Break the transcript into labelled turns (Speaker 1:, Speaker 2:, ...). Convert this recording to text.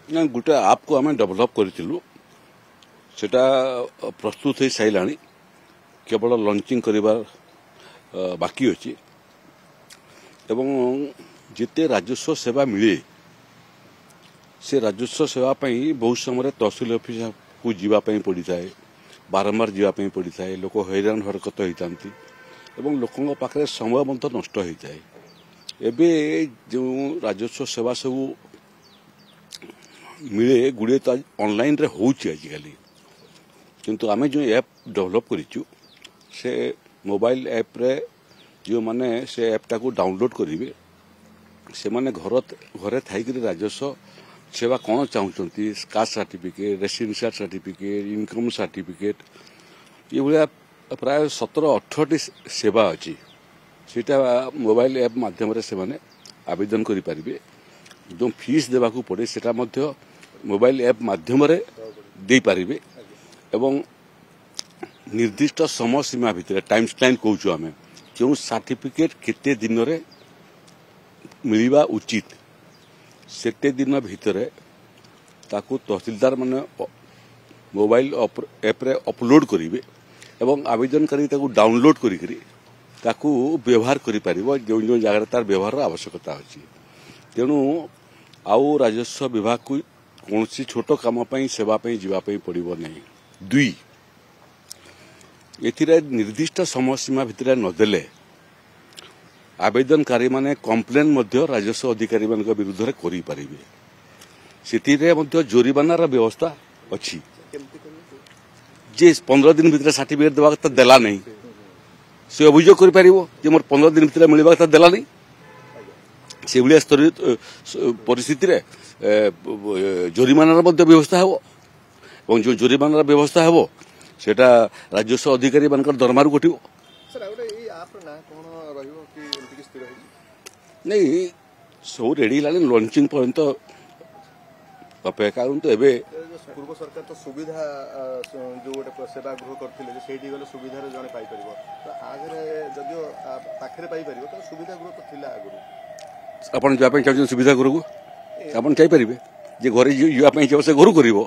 Speaker 1: गोटे आप को आम डेभलप करूँ सेटा प्रस्तुत हो सारा केवल लंचिंग करिबार बाकी अच्छी एवं जिते राजस्व सेवा मिले से राजस्व सेवा बहुत समय तहसिल ऑफिस को जीवाई पड़ी थाए बारंबार जीवाई पड़ी थाए लोक हैरान हरकत होता एवं लोकों पाखे समय नष्ट होता है एबे जो राजस्व सेवा सब मिले गुड़े तो ऑनलाइन रे होची आजिकल किंतु आमे जो ऐप डेवलप करिचु से मोबाइल ऐप रे जो माने से ऐप टाको डाउनलोड करिवे से माने घरे थाइकरी राजस्व सेवा कौन चाहूँगी caste certificate residential certificate income certificate ये भाया प्राय 17-18 सेवा अच्छी सीटा मोबाइल ऐप माध्यम से माने आवेदन करि परिबे जो फीस देवाकू पड़े सेटा मध्य मोबाइल ऐप माध्यम दे पारिबे एवं निर्दिष्ट समय सीमा भितर टाइम स्लाइन कहूँ आम जो सर्टिफिकेट केते दिन रे मिलिबा उचित सेते दिन भितर ताकू तहसीलदार माने मोबाइल ऐप रे अपलोड करिवे एवं आवेदनकारी ताकू डाउनलोड करी ताकू व्यवहार करि परिबो जो जो जगह तार व्यवहार आवश्यकता अछि तेणु आउ राजस्व विभाग को कौन सी छोट काम सेवा जीवाई पड़ो नहीं। दुई एथिरे निर्दिष्ट समय सीमा भितर नदेले आवेदनकारी माने कंप्लेन मध्य राजस्व अधिकारी मान विरुद्ध में करि परिबे सेतिरे मध्य जोरिमानार व्यवस्था अच्छी जे 15 दिन भितर सर्टिफिकेट देवा तो देला नहीं से अभियोग कर पारिबो जे मोर 15 दिन भितर मिलबा तो देला नहीं से भाया स्तरीय परिस्थिति रे जोरिमानार मध्य व्यवस्था हेबो और जो जोरिमानार व्यवस्था हेबो सेटा राजस्व अधिकारी मानकर दरमार कटिबो नहीं सब रेडी लाने लॉन्चिंग पर्यंत अपेक्षा करते एबे
Speaker 2: पूर्व सरकार तो सुविधा जो गोटे सेवा गृह करथिले सेठी गले सुविधा रे जने पाई परिबो तो आगरे जदियो पाखरे पाई परिबो तो सुविधा गृह तो थिला आगु
Speaker 1: अपन जापै चाहछन सुविधा गृह को अपन चाहि परिबे जे घरे जापै चाहे से घर करिवो।